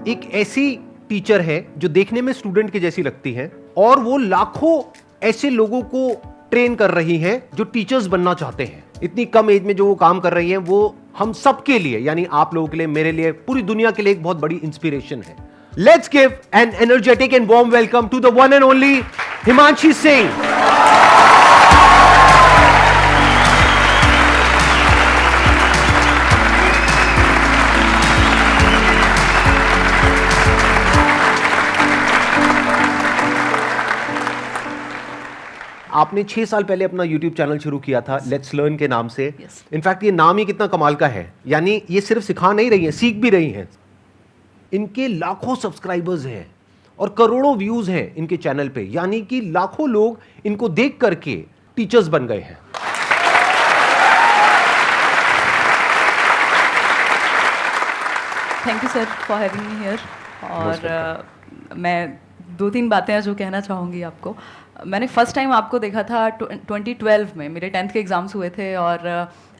एक ऐसी टीचर है जो देखने में स्टूडेंट के जैसी लगती है और वो लाखों ऐसे लोगों को ट्रेन कर रही हैं जो टीचर्स बनना चाहते हैं। इतनी कम एज में जो वो काम कर रही हैं वो हम सब के लिए, यानी आप लोगों के लिए, मेरे लिए, पूरी दुनिया के लिए एक बहुत बड़ी इंस्पिरेशन है। Let's give an energetic and warm welcome to the one and only Himanshi Singh. आपने 6 साल पहले अपना YouTube चैनल शुरू किया था लेट्स लर्न के नाम से। इनफैक्ट ये नाम ही कितना कमाल का है, यानी ये सिर्फ सिखा नहीं रही हैं, सीख भी रही हैं। इनके लाखों सब्सक्राइबर्स हैं और करोड़ों व्यूज हैं इनके चैनल पे, यानी कि लाखों लोग इनको देख करके टीचर्स बन गए हैं। Thank you sir for having me here. और मैं 2-3 बातें हैं जो कहना चाहूँगी आपको। मैंने फर्स्ट टाइम आपको देखा था 2012 में, मेरे 10th के एग्ज़ाम्स हुए थे और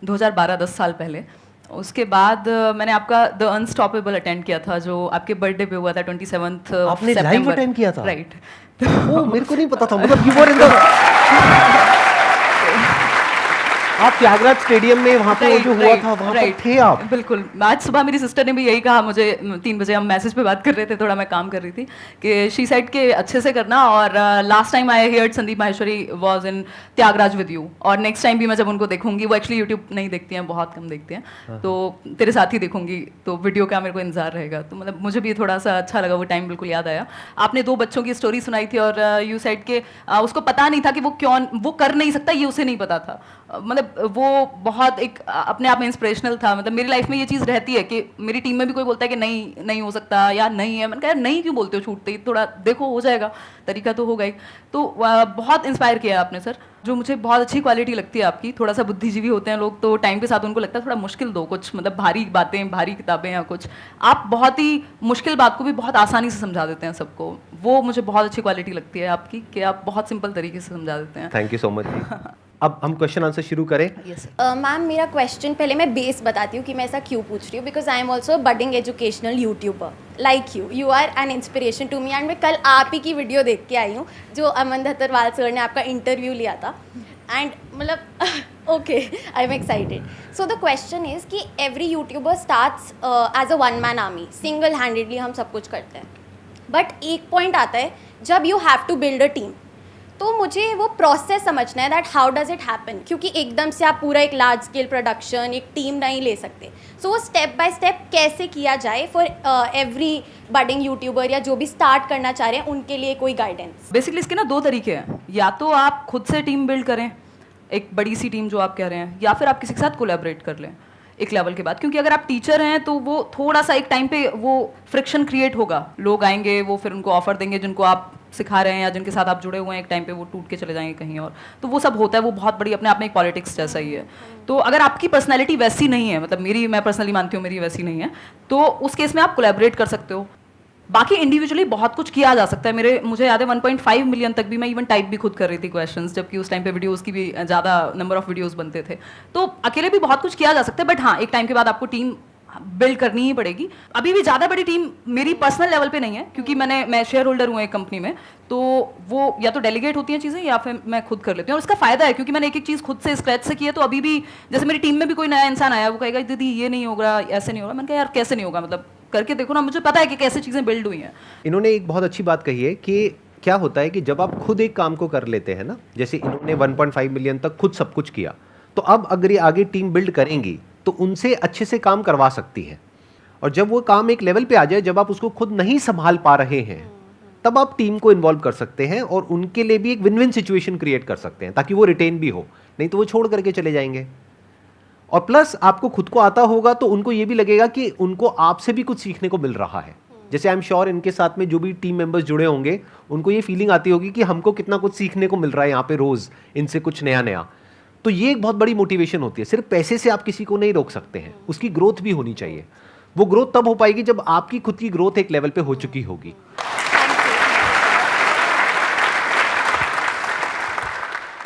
2012 10 साल पहले। उसके बाद मैंने आपका द अनस्टॉपेबल अटेंड किया था जो आपके बर्थडे पे हुआ था 27th आपने लाइव अटेंड किया था? राइट। ओह, मेरे को नहीं पता था, मतलब यू वर इन द आप त्यागराज स्टेडियम में वहाँ पे जो हुआ था वहाँ पर थे आप? बिल्कुल। आज सुबह मेरी सिस्टर ने भी यही कहा मुझे, 3 बजे हम मैसेज पे बात कर रहे थे, थोड़ा मैं काम कर रही थी, कि शी साइड के अच्छे से करना। और last time I heard Sandeep Maheshwari was in Thyagaraj with you, और नेक्स्ट टाइम भी मैं जब उनको देखूंगी, वो एक्चुअली यूट्यूब नहीं देखती हैं, बहुत कम देखते हैं, तो तेरे साथ ही देखूंगी, तो वीडियो का मेरे को इंतजार रहेगा। तो मतलब मुझे भी थोड़ा सा अच्छा लगा, वो टाइम बिल्कुल याद आया। आपने 2 बच्चों की स्टोरी सुनाई थी और यू साइड के उसको पता नहीं था कि वो कर नहीं सकता, ये उसे नहीं पता था। मतलब वो बहुत एक अपने आप में इंस्पिरेशनल था। मतलब मेरी लाइफ में ये चीज़ रहती है कि मेरी टीम में भी कोई बोलता है कि नहीं हो सकता या नहीं है, मैंने कहा नहीं क्यों बोलते हो, छूटते ही थोड़ा देखो, हो जाएगा, तरीका तो होगा ही। तो बहुत इंस्पायर किया आपने सर। जो मुझे बहुत अच्छी क्वालिटी लगती है आपकी, थोड़ा सा बुद्धिजीवी होते हैं लोग तो टाइम के साथ उनको लगता है थोड़ा मुश्किल दो कुछ, मतलब भारी बातें, भारी किताबें या कुछ, आप बहुत ही मुश्किल बात को भी बहुत आसानी से समझा देते हैं सबको। वो मुझे बहुत अच्छी क्वालिटी लगती है आपकी कि आप बहुत सिंपल तरीके से समझा देते हैं। Thank you so much. अब हम क्वेश्चन आंसर शुरू करें। मैम मेरा क्वेश्चन, पहले मैं बेस बताती हूँ कि मैं ऐसा क्यों पूछ रही हूँ, because I am also budding educational YouTuber like you are an inspiration to me. And मैं कल आप ही की वीडियो देख के आई हूँ जो अमन धतरवाल सर ने आपका इंटरव्यू लिया था, एंड मतलब okay, I am excited. So the question is कि every YouTuber starts as a one man army, single handedly हम सब कुछ करते हैं, बट एक पॉइंट आता है जब you have to build a team, तो मुझे वो प्रोसेस समझना है that how does it happen, क्योंकि एकदम से आप पूरा एक लार्ज स्केल प्रोडक्शन, एक टीम नहीं ले सकते। सो वो स्टेप बाय स्टेप कैसे किया जाए फॉर एवरी बडिंग यूट्यूबर या जो भी स्टार्ट करना चाह रहे हैं उनके लिए कोई गाइडेंस? बेसिकली इसके ना 2 तरीके हैं, या तो आप खुद से टीम बिल्ड करें, एक बड़ी सी टीम जो आप कह रहे हैं, या फिर आप किसी के साथ कोलैबोरेट कर लें एक लेवल के बाद। क्योंकि अगर आप टीचर हैं तो वो थोड़ा सा एक टाइम पे वो फ्रिक्शन क्रिएट होगा, लोग आएंगे, वो फिर उनको ऑफर देंगे जिनको आप सिखा रहे हैं या जिनके साथ आप जुड़े हुए हैं, एक टाइम पे वो टूट के चले जाएंगे कहीं और, तो वो सब होता है, वो बहुत बड़ी अपने आप में एक पॉलिटिक्स जैसा ही है। तो अगर आपकी पर्सनैलिटी वैसी नहीं है, मतलब मैं पर्सनली मानती हूँ मेरी वैसी नहीं है, तो उस केस में आप कोलैबोरेट कर सकते हो। बाकी इंडिविजुअली बहुत कुछ किया जा सकता है। मुझे याद है 1.5 मिलियन तक भी मैं इवन टाइप भी खुद कर रही थी क्वेश्चंस, जबकि उस टाइम पे वीडियोस की भी ज़्यादा नंबर ऑफ वीडियोस बनते थे, तो अकेले भी बहुत कुछ किया जा सकता है। बट हाँ, एक टाइम के बाद आपको टीम बिल्ड करनी ही पड़ेगी। अभी भी ज़्यादा बड़ी टीम मेरी पर्सनल लेवल पे नहीं है, क्योंकि मैं शेयर होल्डर हूँ एक कंपनी में, तो वो या तो डेलीगेट होती हैं चीज़ें या फिर मैं खुद कर लेती हूँ। और इसका फ़ायदा है क्योंकि मैंने एक चीज़ खुद से स्क्रैच से की है, तो अभी भी जैसे मेरी टीम में भी कोई नया इंसान आया, वो कहेगा दीदी ये नहीं होगा, ऐसे नहीं होगा, मैंने कहा यार कैसे नहीं होगा, मतलब करके देखो ना, मुझे पता है कि कैसे चीज़ें बिल्ड हुई हैं। इन्होंने एक बहुत अच्छी बात कही है कि क्या होता है कि जब आप खुद एक काम को कर लेते हैं ना, जैसे इन्होंने 1.5 मिलियन तक खुद सब कुछ किया, तो अब अगर ये आगे टीम बिल्ड करेंगी तो उनसे अच्छे से काम करवा सकती है। और जब वो काम एक लेवल पे आ जाए जब आप उसको खुद नहीं संभाल पा रहे हैं, तब आप टीम को इन्वॉल्व कर सकते हैं और उनके लिए भी एक विन विन सिचुएशन क्रिएट कर सकते हैं, ताकि वो रिटेन भी हो, नहीं तो वो छोड़ करके चले जाएंगे। और प्लस आपको खुद को आता होगा तो उनको ये भी लगेगा कि उनको आपसे भी कुछ सीखने को मिल रहा है। जैसे आई एम श्योर इनके साथ में जो भी टीम मेंबर्स जुड़े होंगे उनको ये फीलिंग आती होगी कि हमको कितना कुछ सीखने को मिल रहा है यहाँ पे रोज, इनसे कुछ नया नया। तो ये एक बहुत बड़ी मोटिवेशन होती है। सिर्फ पैसे से आप किसी को नहीं रोक सकते हैं, उसकी ग्रोथ भी होनी चाहिए। वो ग्रोथ तब हो पाएगी जब आपकी खुद की ग्रोथ एक लेवल पे हो चुकी होगी।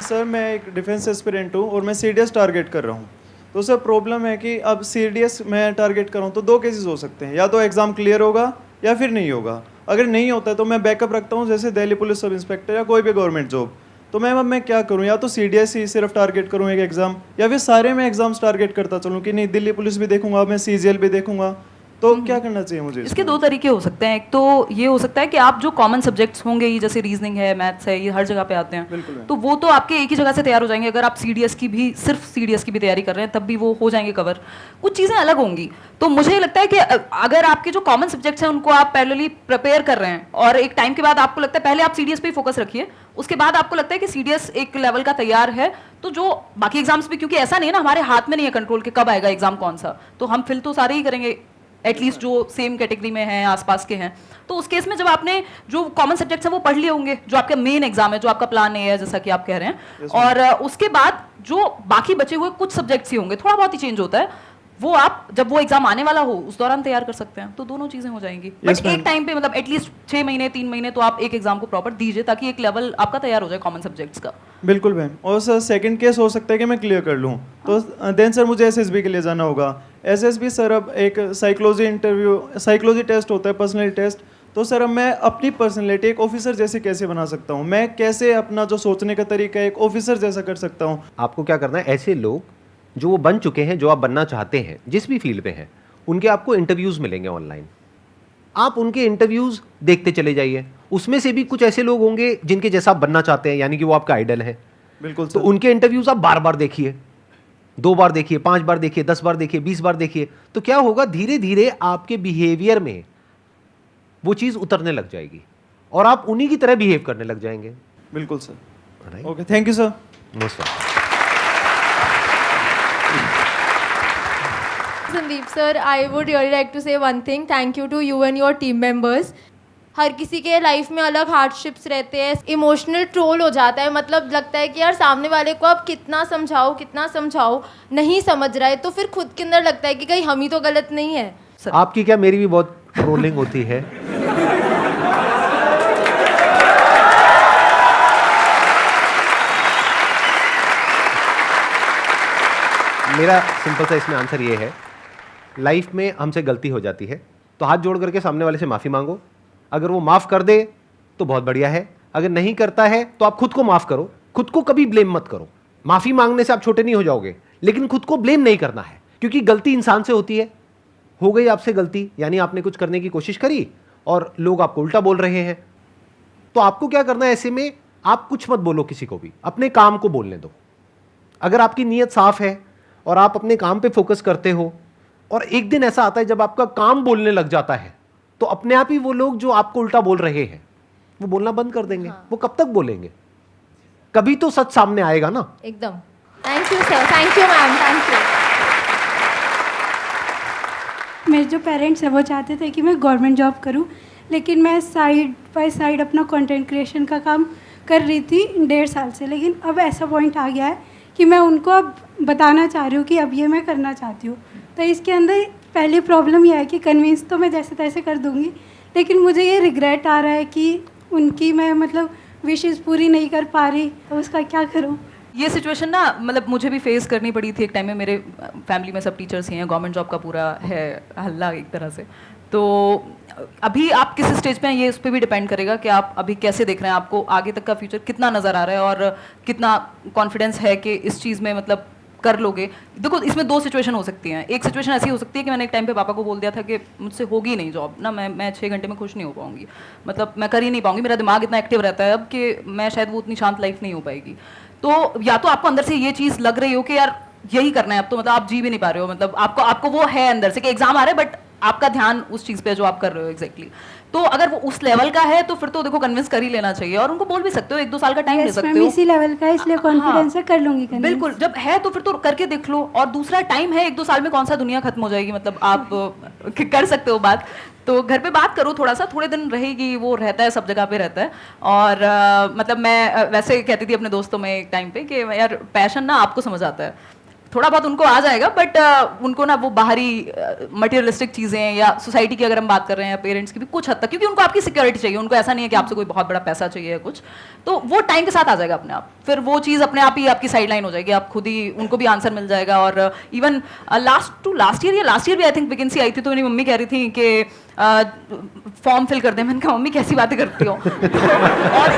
सर मैं एक डिफेंस एस्पिरेंट हूँ और मैं सीडीएस टारगेट कर रहा हूँ। तो सर प्रॉब्लम है कि अब सीडीएस मैं टारगेट कर रहा हूँ तो 2 केसेस हो सकते हैं, या तो एग्ज़ाम क्लियर होगा या फिर नहीं होगा? अगर नहीं होता है तो मैं बैकअप रखता हूँ, जैसे दिल्ली पुलिस सब इंस्पेक्टर या कोई भी गवर्नमेंट जॉब। तो मैम अब मैं क्या करूँ? या तो CDSE सिर्फ टारगेट करूँ एक एग्ज़ाम, या फिर सारे में एग्जाम्स टारगेट करता चलूँ कि नहीं दिल्ली पुलिस भी देखूंगा, मैं CGL भी देखूंगा, तो क्या करना चाहिए मुझे? इसके दो तरीके हो सकते हैं। एक तो ये हो सकता है कि आप जो कॉमन सब्जेक्ट्स होंगे, ये जैसे रीजनिंग है, मैथ्स है, ये हर जगह पे आते हैं, बिल्कुल है। तो वो तो आपके एक ही जगह से तैयार हो जाएंगे। अगर आप CDS की भी, सिर्फ CDS की भी तैयारी कर रहे हैं, तब भी वो हो जाएंगे कवर। कुछ चीज़ें अलग होंगी। तो मुझे लगता है कि अगर आपके जो कॉमन सब्जेक्ट्स हैं उनको आप पैरेलली प्रिपेयर कर रहे हैं, और एक टाइम के बाद आपको लगता है पहले आप CDS पे ही फोकस रखिए, उसके बाद आपको लगता है कि CDS एक लेवल का तैयार है, तो जो बाकी एग्जाम्स भी, क्योंकि ऐसा नहीं है ना, हमारे हाथ में नहीं है कंट्रोल कि कब आएगा एग्जाम कौन सा, तो हम फिल तो सारे ही करेंगे, एटलीस्ट जो सेम कैटेगरी में हैं, आसपास के हैं। तो उस केस में जब आपने जो कॉमन सब्जेक्ट्स हैं वो पढ़ लिए होंगे, जो आपका मेन एग्जाम है, जो आपका प्लान है, जैसा कि आप कह रहे हैं, और उसके बाद जो बाकी बचे हुए कुछ सब्जेक्ट्स ही होंगे, थोड़ा बहुत ही चेंज होता है, वो आप जब वो एग्जाम आने वाला हो उस दौरान तैयार कर सकते हैं। तो दोनों चीजें हो जाएंगी। बट एक टाइम पे मतलब एटलीस्ट 6 महीने 3 महीने तो आप एक एग्जाम को प्रॉपर दीजिए, ताकि एक लेवल आपका तैयार हो जाए कॉमन सब्जेक्ट्स का। बिल्कुल मैम। और सर सेकंड केस हो सकता है कि मैं क्लियर कर लूँ, तो देन सर मुझे SSB के लिए जाना होगा। SSB सर अब एक साइकोलॉजी टेस्ट होता है, पर्सनल टेस्ट। तो सर अब मैं अपनी पर्सनैलिटी एक ऑफिसर जैसे कैसे बना सकता हूँ? मैं कैसे अपना जो सोचने का तरीका है एक ऑफिसर जैसा कर सकता हूँ? आपको क्या करना है, ऐसे लोग जो वो बन चुके हैं, जो आप बनना चाहते हैं, जिस भी फील्ड में हैं, उनके आपको इंटरव्यूज मिलेंगे ऑनलाइन। आप उनके इंटरव्यूज देखते चले जाइए। उसमें से भी कुछ ऐसे लोग होंगे जिनके जैसा आप बनना चाहते हैं, यानी कि वो आपका आइडल है। बिल्कुल तो सर। उनके इंटरव्यूज आप बार बार देखिए, 2 बार देखिए, 5 बार देखिए, 10 बार देखिए, 20 बार देखिए। तो क्या होगा, धीरे धीरे आपके बिहेवियर में वो चीज उतरने लग जाएगी और आप उन्हीं की तरह बिहेव करने लग जाएंगे। बिल्कुल sir. Right? Okay, thank you sir. Most welcome. Sandeep sir, I would really like to say one thing. Thank you to you and your team members. हर किसी के लाइफ में अलग हार्डशिप्स रहते हैं, इमोशनल ट्रोल हो जाता है, मतलब लगता है कि यार सामने वाले को आप कितना समझाओ नहीं समझ रहा है, तो फिर खुद के अंदर लगता है कि कहीं हम ही तो गलत नहीं है। आपकी क्या, मेरी भी बहुत ट्रोलिंग होती है। मेरा सिंपल सा इसमें आंसर ये है, लाइफ में हमसे गलती हो जाती है तो हाथ जोड़ करके सामने वाले से माफ़ी मांगो। अगर वो माफ़ कर दे तो बहुत बढ़िया है, अगर नहीं करता है तो आप खुद को माफ़ करो। खुद को कभी ब्लेम मत करो। माफ़ी मांगने से आप छोटे नहीं हो जाओगे, लेकिन खुद को ब्लेम नहीं करना है, क्योंकि गलती इंसान से होती है। हो गई आपसे गलती, यानी आपने कुछ करने की कोशिश करी और लोग आपको उल्टा बोल रहे हैं, तो आपको क्या करना है, ऐसे में आप कुछ मत बोलो किसी को भी, अपने काम को बोलने दो। अगर आपकी नीयत साफ है और आप अपने काम पे फोकस करते हो, और एक दिन ऐसा आता है जब आपका काम बोलने लग जाता है, तो अपने आप ही वो लोग जो आपको उल्टा बोल रहे हैं वो बोलना बंद कर देंगे। वो कब तक बोलेंगे? कभी तो सच सामने आएगा ना। एकदम। Thank you sir, thank you ma'am, thank you. मेरे जो पेरेंट्स हैं वो चाहते थे कि मैं गवर्नमेंट जॉब करूं, लेकिन मैं साइड बाय साइड अपना कंटेंट क्रिएशन का काम कर रही थी 1.5 साल से। लेकिन अब ऐसा पॉइंट आ गया है कि मैं उनको अब बताना चाह रही हूँ कि अब ये मैं करना चाहती हूँ। तो इसके अंदर पहली प्रॉब्लम यह है कि कन्विंस तो मैं जैसे तैसे कर दूँगी, लेकिन मुझे ये रिग्रेट आ रहा है कि उनकी मैं मतलब विशेज़ पूरी नहीं कर पा रही, तो उसका क्या करूँ? ये सिचुएशन ना मतलब मुझे भी फेस करनी पड़ी थी एक टाइम में। मेरे फैमिली में सब टीचर्स ही हैं, गवर्नमेंट जॉब का पूरा है हल्ला एक तरह से। तो अभी आप किस स्टेज पे हैं ये उस पर भी डिपेंड करेगा कि आप अभी कैसे देख रहे हैं, आपको आगे तक का फ्यूचर कितना नज़र आ रहा है और कितना कॉन्फिडेंस है कि इस चीज़ में मतलब कर लोगे। देखो इसमें 2 सिचुएशन हो सकती हैं। एक सिचुएशन ऐसी हो सकती है कि मैंने एक टाइम पे पापा को बोल दिया था कि मुझसे होगी नहीं जॉब ना, मैं 6 घंटे में खुश नहीं हो पाऊंगी, मतलब मैं कर ही नहीं पाऊंगी, मेरा दिमाग इतना एक्टिव रहता है अब कि मैं शायद वो उतनी शांत लाइफ नहीं हो पाएगी। तो या तो आपको अंदर से ये चीज़ लग रही हो कि यार यही करना है अब, तो मतलब आप जी भी नहीं पा रहे हो, मतलब आपको वो है अंदर से कि एग्जाम आ रहा है बट आपका ध्यान उस चीज़ पे जो आप कर रहे हो एग्जैक्टली। तो अगर वो उस लेवल का है तो फिर तो देखो कन्विंस कर ही लेना चाहिए, और उनको बोल भी सकते हो 1-2 साल का टाइम ले सकते हो। इसी लेवल का है, इसलिए कॉन्फिडेंस से कर लूँगी। बिल्कुल, जब है तो फिर तो करके देख लो। और दूसरा टाइम है, 1-2 साल में कौन सा दुनिया खत्म हो जाएगी, मतलब आप कर सकते हो बात। तो घर पे बात करो, थोड़ा सा थोड़े दिन रहेगी, वो रहता है सब जगह पे रहता है। और मतलब मैं वैसे कहती थी अपने दोस्तों में एक टाइम पे कि यार पैशन ना आपको समझ आता है, थोड़ा बहुत उनको आ जाएगा, बट उनको ना वो बाहरी मटेरियलिस्टिक चीज़ें या सोसाइटी की अगर हम बात कर रहे हैं या पेरेंट्स की भी कुछ हद तक, क्योंकि उनको आपकी सिक्योरिटी चाहिए, उनको ऐसा नहीं है कि आपसे कोई बहुत बड़ा पैसा चाहिए या कुछ, तो वो टाइम के साथ आ जाएगा अपने आप, फिर वो चीज़ अपने आप ही आपकी साइड लाइन हो जाएगी, आप खुद ही उनको भी आंसर मिल जाएगा। और इवन लास्ट ईयर भी आई थिंक वैकेंसी आई थी, तो मेरी मम्मी कह रही थी कि फॉर्म फिल कर दे। मैंने कहा मम्मी कैसी बातें करती हो और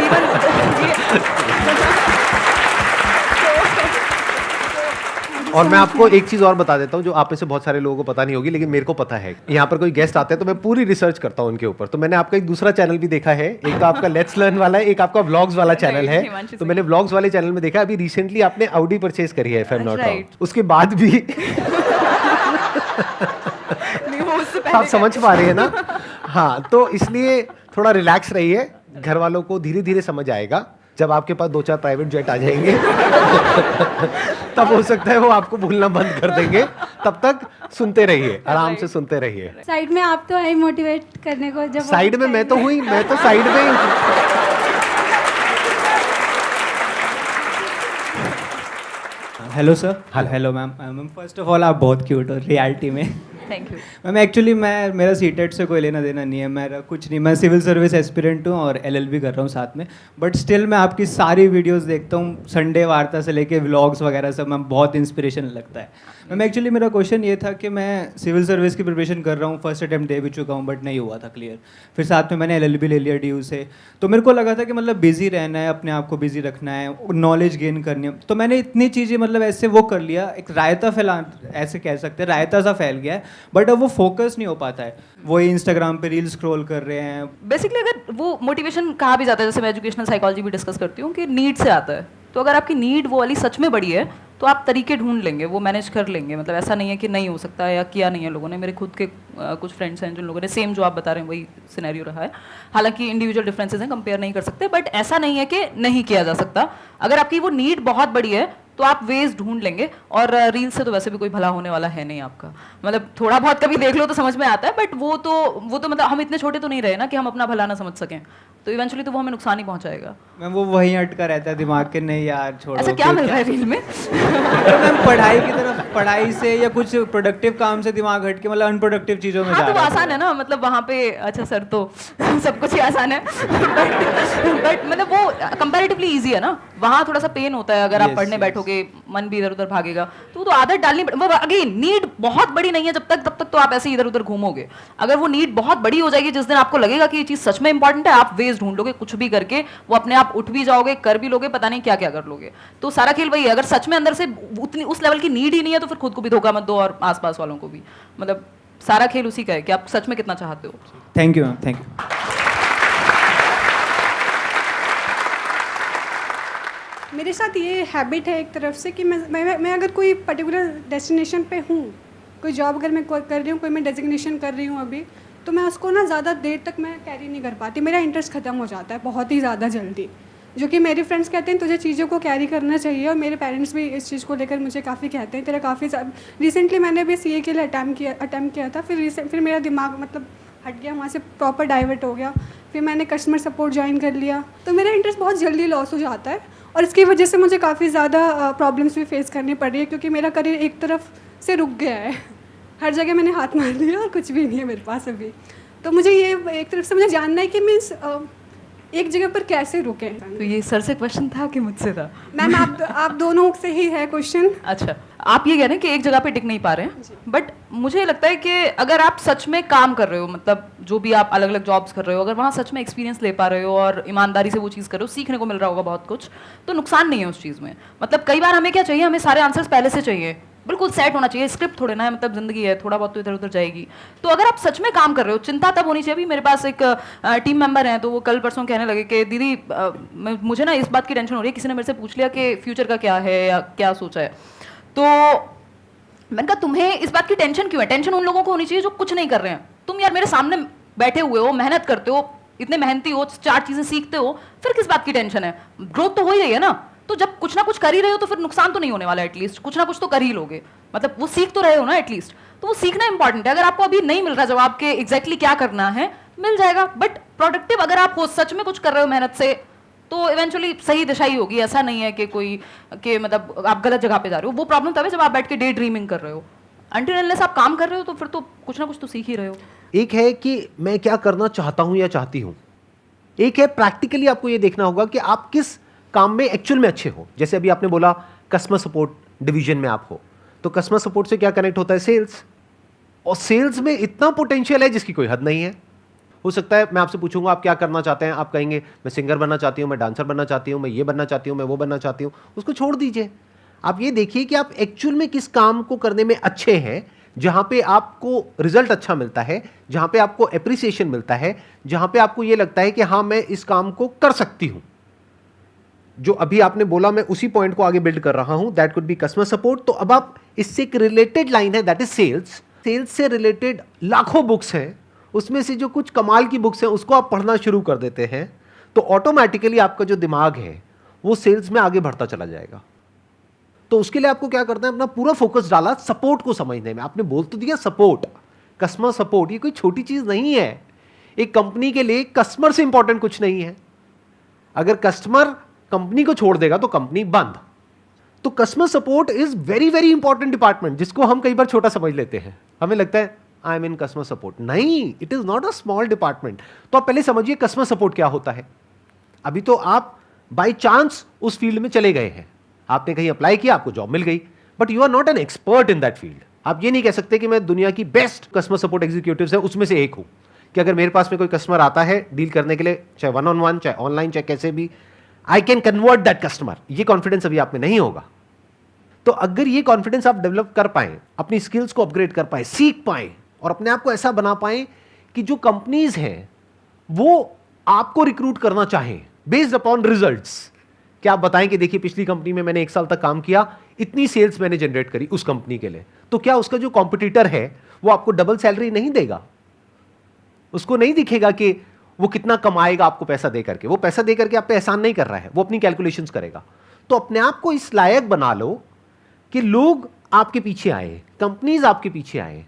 और मैं आपको एक चीज और बता देता हूँ जो आप में से बहुत सारे लोगों को पता नहीं होगी, लेकिन मेरे को पता है। यहाँ पर कोई गेस्ट आते हैं तो मैं पूरी रिसर्च करता हूँ उनके ऊपर। तो मैंने आपका एक दूसरा चैनल भी देखा है, एक तो आपका लेट्स लर्न वाला है, एक आपका व्लॉग्स वाला चैनल है। तो मैंने व्लॉग्स वाले चैनल में देखा अभी रिसेंटली आपने ऑडी परचेज करी है, if I am not wrong, उसके बाद भी आप समझ पा रहे हैं ना? हाँ, तो इसलिए थोड़ा रिलैक्स रहिए, घर वालों को धीरे धीरे समझ आएगा। जब आपके पास 2-4 प्राइवेट जेट आ जाएंगे तब हो सकता है वो आपको भूलना बंद कर देंगे। तब तक सुनते रहिए, आराम से सुनते रहिए। साइड में आप तो है मोटिवेट करने को, जब साइड में मैं तो हुई, मैं तो साइड में ही hello sir. Hello ma'am. Ma'am first of all आप बहुत क्यूट हो रियलिटी में। थैंक यू मैम एक्चुअली मेरा सीटेट से कोई लेना देना नहीं है, मेरा कुछ नहीं, मैं सिविल सर्विस एस्पिरेंट हूँ और एलएलबी कर रहा हूँ साथ में, बट स्टिल मैं आपकी सारी वीडियोस देखता हूँ, संडे वार्ता से लेके व्लॉग्स वगैरह सब, मैम बहुत इंस्पिरेशन लगता है। मैम एक्चुअली मेरा क्वेश्चन ये था कि मैं सिविल सर्विस की प्रिपरेशन कर रहा हूँ, फर्स्ट अटैम्प्ट दे भी चुका हूँ बट नहीं हुआ था क्लियर, फिर साथ में मैंने एलएलबी ले लिया DU से, तो मेरे को लगा था कि मतलब बिजी रहना है, अपने आप को बिजी रखना है, नॉलेज गेन करनी है, तो मैंने इतनी चीज़ें मतलब ऐसे वो कर लिया, एक रायता फैला, ऐसे कह सकते हैं रायता सा फैल गया है, बट अब वो फोकस नहीं हो पाता है, वही इंस्टाग्राम पे रील स्क्रॉल कर रहे हैं। बेसिकली अगर वो मोटिवेशन कहा भी जाता है, जैसे मैं एजुकेशनल साइकोलॉजी भी डिस्कस करती हूँ कि नीड से आता है, तो अगर आपकी नीड वो वाली सच में बड़ी है तो आप तरीके ढूंढ लेंगे, वो मैनेज कर लेंगे। मतलब ऐसा नहीं है कि नहीं हो सकता है या किया नहीं है लोगों ने। मेरे खुद के कुछ फ्रेंड्स हैं जिन लोगों ने सेम जो आप बता रहे हैं वही सिनेरियो रहा है, हालांकि इंडिविजुअल डिफरेंसेस हैं, कंपेयर नहीं कर सकते, बट ऐसा नहीं है कि नहीं किया जा सकता। अगर आपकी वो नीड बहुत बड़ी है तो आप वेज ढूंढ लेंगे, और रील से तो वैसे भी कोई भला होने वाला है नहीं आपका। मतलब थोड़ा बहुत कभी देख लो तो समझ में आता है, बट वो तो मतलब हम इतने छोटे तो नहीं रहे ना कि हम अपना भला ना समझ सकें, तो इवेंचुअली तो वो हमें नुकसान ही पहुंचाएगा। मैम वो वहीं अटका रहता है दिमाग के, नहीं यार छोड़ो। ऐसा क्या मिल रहा है रील में? तो मैम पढ़ाई की तरफ, पढ़ाई से या कुछ प्रोडक्टिव काम से दिमाग हट के मतलब अनप्रोडक्टिव चीज़ों में हाँ, जा तो वो रहा है। आसान है ना, मतलब वहाँ पे अच्छा सर तो सब कुछ ही आसान है, बट मतलब वो कंपैरेटिवली इजी है ना, वहाँ थोड़ा सा पेन होता है। अगर आप पढ़ने बैठोगे मन भी इधर उधर भागेगा, तो वो तो आदत डालनी वो अगेन नीड बहुत बड़ी नहीं है जब तक, तब तक तो आप ऐसे इधर उधर घूमोगे। अगर वो नीड बहुत बड़ी हो जाएगी, जिस दिन आपको लगेगा कि ये चीज़ सच में इंपॉर्टेंट है, आप वेज ढूंढ लोगे, कुछ भी करके वो अपने आप उठ भी जाओगे, कर भी लोगे, पता नहीं क्या क्या कर लोगे। तो सारा खेल वही है, अगर सच में अंदर से उतनी उस लेवल की नीड ही नहीं है तो फिर खुद को भी धोखा मत दो और आसपास वालों को भी। मतलब सारा खेल उसी का है कि आप सच में कितना चाहते हो। Thank you ma'am, thank you. मेरे साथ ये हैबिट है एक तरफ से कि मैं अगर कोई पर्टिकुलर डेस्टिनेशन पे हूँ, कोई जॉब अगर मैं कर रही हूँ, कोई मैं डेजिग्नेशन कर रही हूँ अभी, तो मैं उसको ना ज़्यादा देर तक मैं कैरी नहीं कर पाती, मेरा इंटरेस्ट ख़त्म हो जाता है बहुत ही ज़्यादा जल्दी। जो कि मेरे फ्रेंड्स कहते हैं तुझे चीज़ों को कैरी करना चाहिए, और मेरे पेरेंट्स भी इस चीज़ को लेकर मुझे काफ़ी कहते हैं तेरा काफ़ी रिसेंटली मैंने भी CA के लिए अटैम्प्ट किया था, फिर मेरा दिमाग मतलब हट गया, वहाँ से प्रॉपर डाइवर्ट हो गया, फिर मैंने कस्टमर सपोर्ट ज्वाइन कर लिया, तो मेरा इंटरेस्ट बहुत जल्दी लॉस हो जाता है, और इसकी वजह से मुझे काफ़ी ज़्यादा प्रॉब्लम्स भी फेस करनी पड़ रही है, क्योंकि मेरा करियर एक तरफ से रुक गया है, हर जगह मैंने हाथ मार लिया और कुछ भी नहीं है मेरे पास अभी। तो मुझे ये एक तरफ से मुझे जानना है कि मीन्स एक जगह पर कैसे रुके। तो ये सर से क्वेश्चन था कि मुझसे था? मैम आप दोनों से ही है क्वेश्चन। अच्छा, आप ये कह रहे हैं कि एक जगह पे टिक नहीं पा रहे हैं, बट मुझे लगता है कि अगर आप सच में काम कर रहे हो, मतलब जो भी आप अलग अलग जॉब्स कर रहे हो, अगर वहाँ सच में एक्सपीरियंस ले पा रहे हो और ईमानदारी से वो चीज़ कर रहे हो, सीखने को मिल रहा होगा बहुत कुछ, तो नुकसान नहीं है उस चीज़ में। मतलब कई बार हमें क्या चाहिए, हमें सारे आंसर्स पहले से चाहिए, बिल्कुल सेट होना चाहिए, स्क्रिप्ट थोड़े ना है, मतलब जिंदगी है, थोड़ा बहुत तो इधर उधर जाएगी। तो अगर आप सच में काम कर रहे हो, चिंता तब होनी चाहिए। अभी मेरे पास एक टीम मेंबर हैं, तो वो कल परसों कहने लगे कि दीदी मुझे ना इस बात की टेंशन हो रही है, किसी ने मेरे से पूछ लिया कि फ्यूचर का क्या है या क्या सोचा है। तो मैंने कहा तुम्हें इस बात की टेंशन क्यों है? टेंशन उन लोगों को होनी चाहिए जो कुछ नहीं कर रहे हैं। तुम यार मेरे सामने बैठे हुए हो, मेहनत करते हो, इतने मेहनती हो, 4 चीजें सीखते हो, फिर किस बात की टेंशन है? ग्रोथ तो हो ही रही है ना। तो जब कुछ ना कुछ कर ही रहे हो तो फिर नुकसान तो नहीं होने वाला, एटलीस्ट कुछ ना कुछ तो कर ही लोगे, मतलब वो सीख तो रहे हो ना एटलीस्ट। तो वो सीखना इंपॉर्टेंट है। अगर आपको अभी नहीं मिल रहा जवाब के एग्जैक्टली क्या करना है, मिल जाएगा, बट प्रोडक्टिव अगर आप हो, सच में कुछ कर रहे हो मेहनत से, तो इवेंचुअली सही दिशा ही होगी। ऐसा नहीं है कि कोई कि मतलब आप गलत जगह पे जा रहे हो। वो प्रॉब्लम तब है जब आप बैठ के डे ड्रीमिंग कर रहे हो। अनटिल अनलेस आप काम कर रहे हो तो फिर तो कुछ ना कुछ तो सीख ही रहे हो। एक है कि मैं क्या करना चाहता हूं या चाहती हूं, एक है प्रैक्टिकली आपको ये देखना होगा कि आप किस काम में एक्चुअल में अच्छे हो। जैसे अभी आपने बोला कस्टमर सपोर्ट डिवीजन में आप हो, तो कस्टमर सपोर्ट से क्या कनेक्ट होता है? सेल्स। और सेल्स में इतना पोटेंशियल है जिसकी कोई हद नहीं है। हो सकता है मैं आपसे पूछूंगा आप क्या करना चाहते हैं, आप कहेंगे मैं सिंगर बनना चाहती हूँ, मैं डांसर बनना चाहती हूँ, मैं ये बनना चाहती हूँ, मैं वो बनना चाहती हूँ। उसको छोड़ दीजिए। आप ये देखिए कि आप एक्चुअल में किस काम को करने में अच्छे हैं, जहां पे आपको रिजल्ट अच्छा मिलता है, जहां पे आपको एप्रिसिएशन मिलता है, जहां पे आपको ये लगता है कि हाँ मैं इस काम को कर सकती हूं। जो अभी आपने बोला मैं उसी पॉइंट को आगे बिल्ड कर रहा हूं, that could be customer support. तो अब आप इससे एक रिलेटेड लाइन है, दैट इज सेल्स। सेल्स से रिलेटेड लाखों बुक्स हैं, उसमें से जो कुछ कमाल की बुक्स हैं उसको आप पढ़ना शुरू कर देते हैं, तो ऑटोमेटिकली आपका जो दिमाग है वो सेल्स में आगे बढ़ता चला जाएगा। तो उसके लिए आपको क्या करना है, अपना पूरा फोकस डाला सपोर्ट को समझने में। आपने बोल तो दिया सपोर्ट, कस्टमर सपोर्ट, ये कोई छोटी चीज नहीं है। एक कंपनी के लिए कस्टमर से इंपॉर्टेंट कुछ नहीं है। अगर कस्टमर कंपनी को छोड़ देगा तो कंपनी बंद। तो customer support is very very important department, जिसको हम कई बार छोटा समझ लेते हैं। हमें लगता है I am in customer support. नहीं, it is not a small department. तो आप पहले समझिए कस्टमर सपोर्ट क्या होता है। अभी तो आप बाई चांस उस फील्ड में चले गए हैं, आपने कहीं अप्लाई किया, आपको जॉब मिल गई, but you are not an expert in that field. आप ये नहीं कह सकते कि मैं दुनिया की बेस्ट कस्टमर सपोर्ट एग्जीक्यूटिव्स है उसमें से एक हूं, कि अगर मेरे पास में कोई कस्टमर आता है डील करने के लिए, चाहे 1-on-1, चाहे ऑनलाइन, चाहे कैसे भी, I can convert that customer. ये कॉन्फिडेंस अभी आप में नहीं होगा। तो अगर ये कॉन्फिडेंस आप डेवलप कर पाए, अपनी स्किल्स को अपग्रेड कर पाए, सीख पाए और अपने आप को ऐसा बना पाए कि जो कंपनीज हैं वो आपको रिक्रूट करना चाहें बेस्ड अपॉन रिजल्ट्स। क्या आप बताएं कि देखिए पिछली कंपनी में मैंने 1 साल तक काम किया, इतनी सेल्स मैंने जनरेट करी उस कंपनी के लिए, तो क्या उसका जो कॉम्पिटिटर है वो आपको डबल सैलरी नहीं देगा? उसको नहीं दिखेगा कि वो कितना कमाएगा आपको पैसा दे करके। वो पैसा दे करके आप पे एहसान नहीं कर रहा है, वो अपनी कैलकुलेशंस करेगा। तो अपने आप को इस लायक बना लो कि लोग आपके पीछे आए, कंपनीज आपके पीछे आए।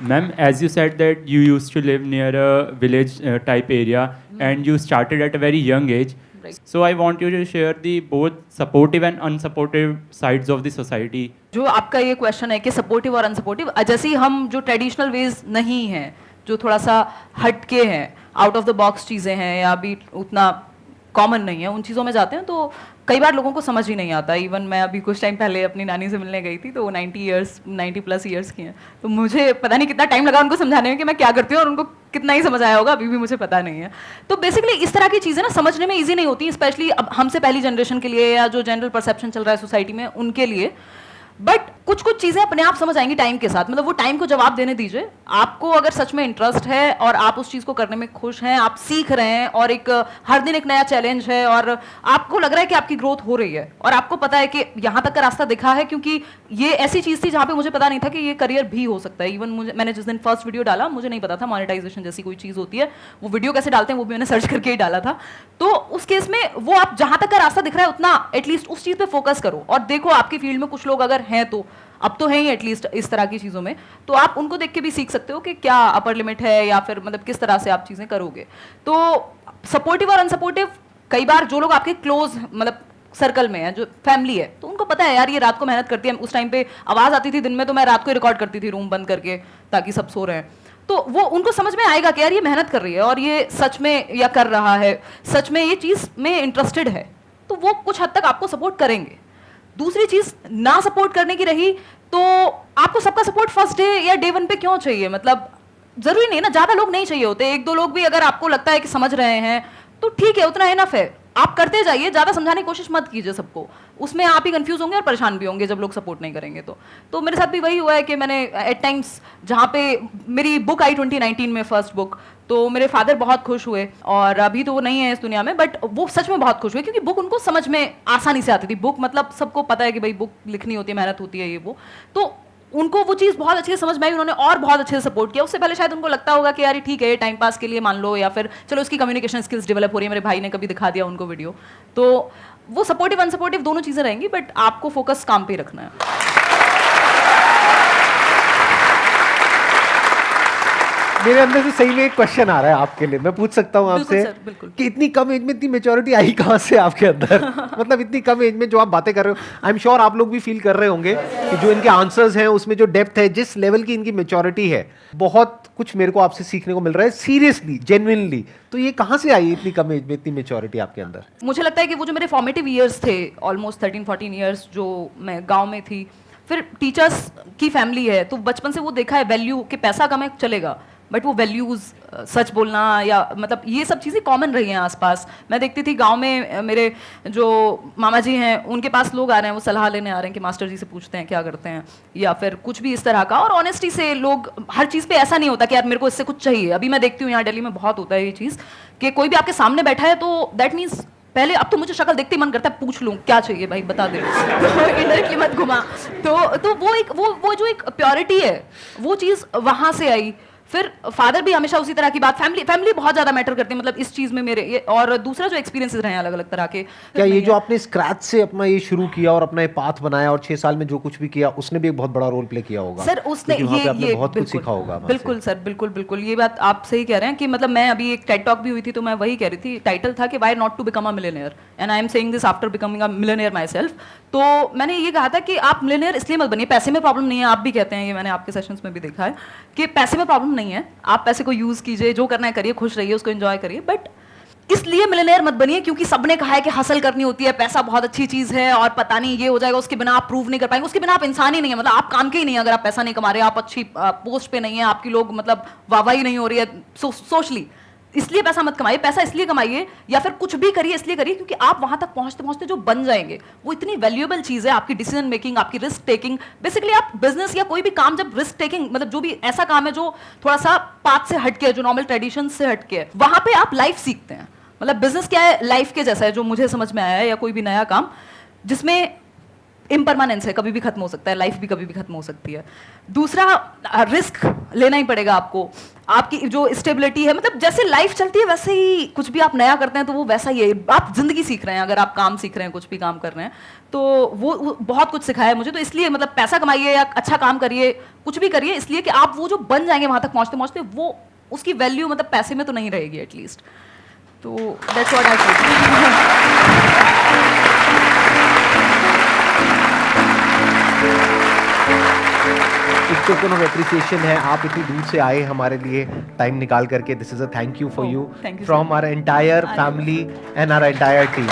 Ma'am, as you said that you used to live near a village type area and you started at a very young age. Right. So I want you to share the both supportive and unsupportive sides of the society. जो आपका ये question है कि supportive और unsupportive, जैसे ही हम जो traditional ways नहीं हैं, जो थोड़ा सा हटके हैं, आउट ऑफ द बॉक्स चीज़ें हैं या अभी उतना कॉमन नहीं है, उन चीज़ों में जाते हैं तो कई बार लोगों को समझ ही नहीं आता। इवन मैं अभी कुछ टाइम पहले अपनी नानी से मिलने गई थी, तो वो 90+ ईयर्स की हैं, तो मुझे पता नहीं कितना टाइम लगा उनको समझाने में कि मैं क्या करती हूँ, और उनको कितना ही समझ आया होगा अभी भी मुझे पता नहीं है। तो बेसिकली इस तरह की चीज़ें ना समझने में ईजी नहीं होती, स्पेशली अब हमसे पहली जनरेशन के लिए या जो जनरल परसेप्शन चल रहा है सोसाइटी में उनके लिए। बट कुछ कुछ चीज़ें अपने आप समझ आएंगी टाइम के साथ। मतलब वो टाइम को जवाब देने दीजिए। आपको अगर सच में इंटरेस्ट है और आप उस चीज़ को करने में खुश हैं, आप सीख रहे हैं और एक हर दिन एक नया चैलेंज है और आपको लग रहा है कि आपकी ग्रोथ हो रही है और आपको पता है कि यहाँ तक का रास्ता दिखा है, क्योंकि ये ऐसी चीज़ थी जहाँ पे मुझे पता नहीं था कि ये करियर भी हो सकता है। इवन मैंने जिस दिन फर्स्ट वीडियो डाला मुझे नहीं पता था मोनेटाइजेशन जैसी कोई चीज़ होती है, वो वीडियो कैसे डालते हैं वो भी मैंने सर्च करके ही डाला था। तो उस केस में वो आप जहाँ तक का रास्ता दिख रहा है उतना एटलीस्ट उस चीज़ पे फोकस करो और देखो आपकी फील्ड में कुछ लोग अगर हैं, तो अब तो है ही एटलीस्ट इस तरह की चीज़ों में, तो आप उनको देख के भी सीख सकते हो कि क्या अपर लिमिट है या फिर मतलब किस तरह से आप चीज़ें करोगे। तो सपोर्टिव और अनसपोर्टिव, कई बार जो लोग आपके क्लोज मतलब सर्कल में है, जो फैमिली है, तो उनको पता है यार ये रात को मेहनत करती है। उस टाइम पे आवाज़ आती थी दिन में, तो मैं रात को रिकॉर्ड करती थी रूम बंद करके ताकि सब सो रहे हैं। तो वो उनको समझ में आएगा कि यार ये मेहनत कर रही है और ये सच में या कर रहा है, सच में ये चीज़ में इंटरेस्टेड है, तो वो कुछ हद तक आपको सपोर्ट करेंगे। दूसरी चीज़ ना सपोर्ट करने की रही, तो आपको सबका सपोर्ट फर्स्ट डे या डे 1 पे क्यों चाहिए? मतलब जरूरी नहीं ना, ज़्यादा लोग नहीं चाहिए होते, 1-2 लोग भी अगर आपको लगता है कि समझ रहे हैं तो ठीक है, उतना इनफ है। आप करते जाइए, ज़्यादा समझाने की कोशिश मत कीजिए सबको, उसमें आप ही कंफ्यूज होंगे और परेशान भी होंगे जब लोग सपोर्ट नहीं करेंगे। तो मेरे साथ भी वही हुआ है कि मैंने एट टाइम्स, जहाँ पे मेरी बुक आई 2019 में फर्स्ट बुक, तो मेरे फादर बहुत खुश हुए और अभी तो वो नहीं है इस दुनिया में, बट वो सच में बहुत खुश हुए क्योंकि बुक उनको समझ में आसानी से आती थी। बुक मतलब सबको पता है कि भाई बुक लिखनी होती है, मेहनत होती है, ये वो, तो उनको वो चीज़ बहुत अच्छे से समझ में आई, उन्होंने और बहुत अच्छे से सपोर्ट किया। उससे पहले शायद उनको लगता होगा कि यार ठीक है टाइम पास के लिए मान लो, या फिर चलो इसकी कम्युनिकेशन स्किल्स डेवलप हो रही है, मेरे भाई ने कभी दिखा दिया उनको वीडियो। तो वो सपोर्टिव अनसपोर्टिव दोनों चीज़ें रहेंगी, बट आपको फोकस काम पे ही रखना है। मेरे अंदर से सही में एक क्वेश्चन आ रहा है आपके लिए, मैं पूछ सकता हूँ बिल्कुल आपसे सर, बिल्कुल। कि इतनी कम एज में इतनी मेच्योरिटी आई कहाँ से आपके अंदर? मतलब इतनी कम एज में जो आप बातें कर रहे हो, आई एम श्योर आप लोग भी फील कर रहे होंगे कि जो इनके आंसर्स हैं उसमें जो डेप्थ है, जिस लेवल की इनकी मेच्योरिटी है, बहुत कुछ मेरे को आपसे सीखने को मिल रहा है, सीरियसली, जेन्युइनली। तो ये कहाँ से आई इतनी कम एज में इतनी मेच्योरिटी आपके अंदर? मुझे लगता है कि वो जो मेरे फॉर्मेटिव ईयर्स थे, ऑलमोस्ट 13-14 ईयर्स जो मैं गांव में थी, फिर टीचर्स की फैमिली है, तो बचपन से वो देखा है वैल्यू कि पैसा कमाए चलेगा, बट वो वैल्यूज़, सच बोलना, या मतलब ये सब चीज़ें कॉमन रही हैं आसपास। मैं देखती थी गांव में मेरे जो मामा जी हैं, उनके पास लोग आ रहे हैं, वो सलाह लेने आ रहे हैं कि मास्टर जी से पूछते हैं क्या करते हैं, या फिर कुछ भी इस तरह का। और ऑनेस्टी से लोग, हर चीज़ पे ऐसा नहीं होता कि यार मेरे को इससे कुछ चाहिए। अभी मैं देखती हूँ यहाँ दिल्ली में बहुत होता है ये चीज़ कि कोई भी आपके सामने बैठा है तो दैट मीन्स पहले, अब तो मुझे शक्ल देखते ही मन करता है पूछ लूं क्या चाहिए भाई, बता दे। इनडायरेक्टली मत घुमा। तो वो एक वो जो एक प्योरिटी है, वो चीज़ वहाँ से आई। फिर फादर भी हमेशा उसी तरह की बात, फैमिली बहुत ज्यादा मैटर करती है मतलब इस चीज में मेरे ये। और दूसरा जो एक्सपीरियंसेस रहे हैं अलग अलग तरह के, क्या ये जो आपने स्क्रैच से अपना ये शुरू किया और अपना ये पाथ बनाया और 6 साल में जो कुछ भी किया, उसने भी एक बहुत बड़ा रोल प्ले किया होगा सर? उसने क्योंकि वहाँ पे आपने ये बहुत कुछ सीखा होगा वहाँ बिल्कुल से। सर, बिल्कुल ये बात आप सही कह रहे हैं कि मतलब मैं अभी एक टेड टॉक भी हुई थी तो मैं वही कह रही थी, टाइटल था कि why not to become a millionaire, and I am saying this after becoming a millionaire myself. तो मैंने ये कहा था कि आप मिलियनेयर इसलिए मत बनिए, पैसे में प्रॉब्लम नहीं है, आप भी कहते हैं, ये मैंने आपके सेशंस में भी देखा है कि पैसे में प्रॉब्लम नहीं है, आप पैसे को यूज कीजिए, जो करना है करिए, खुश रहिए, उसको एंजॉय करिए, बट इसलिए मिलियनेयर मत बनिए क्योंकि सबने कहा है कि हसल करनी होती है, पैसा बहुत अच्छी चीज है और पता नहीं ये हो जाएगा, उसके बिना आप प्रूव नहीं कर पाएंगे, उसके बिना आप इंसान ही नहीं है, मतलब आप काम के ही नहीं है अगर आप पैसा नहीं कमा रहे, आप अच्छी पोस्ट पे नहीं है, आपकी लोग मतलब वाहवाही नहीं हो रही है सोशली, इसलिए पैसा मत कमाइए। पैसा इसलिए कमाइए या फिर कुछ भी करिए इसलिए करिए क्योंकि आप वहां तक पहुंचते पहुंचते जो बन जाएंगे वो इतनी वैल्यूएबल चीज है, आपकी डिसीजन मेकिंग, आपकी रिस्क टेकिंग। बेसिकली आप बिजनेस या कोई भी काम जब रिस्क टेकिंग, मतलब जो भी ऐसा काम है जो थोड़ा सा पाथ से हटके है, जो नॉर्मल ट्रेडिशन से हटके है, वहां पे आप लाइफ सीखते हैं। मतलब बिजनेस क्या है, लाइफ के जैसा है, जो मुझे समझ में आया है, या कोई भी नया काम जिसमें इम्परमानेंस है, कभी भी खत्म हो सकता है, लाइफ भी कभी भी खत्म हो सकती है। दूसरा, रिस्क लेना ही पड़ेगा आपको, आपकी जो स्टेबिलिटी है, मतलब जैसे लाइफ चलती है वैसे ही कुछ भी आप नया करते हैं तो वो वैसा ही है, आप जिंदगी सीख रहे हैं, अगर आप काम सीख रहे हैं, कुछ भी काम कर रहे हैं, तो वो बहुत कुछ सिखाया है मुझे। तो इसलिए मतलब पैसा कमाइए या अच्छा काम करिए, कुछ भी करिए, इसलिए कि आप वो जो बन जाएंगे वहां तक पहुंचते पहुंचते, वो उसकी वैल्यू मतलब पैसे में तो नहीं रहेगी एटलीस्ट। तो दैट्स व्हाट आई फील। एक टोकन ऑफ एप्रिसिएशन है, आप इतनी दूर से आए हमारे लिए टाइम निकाल करके, this is a thank you for you thank you, from our entire family and our entire team.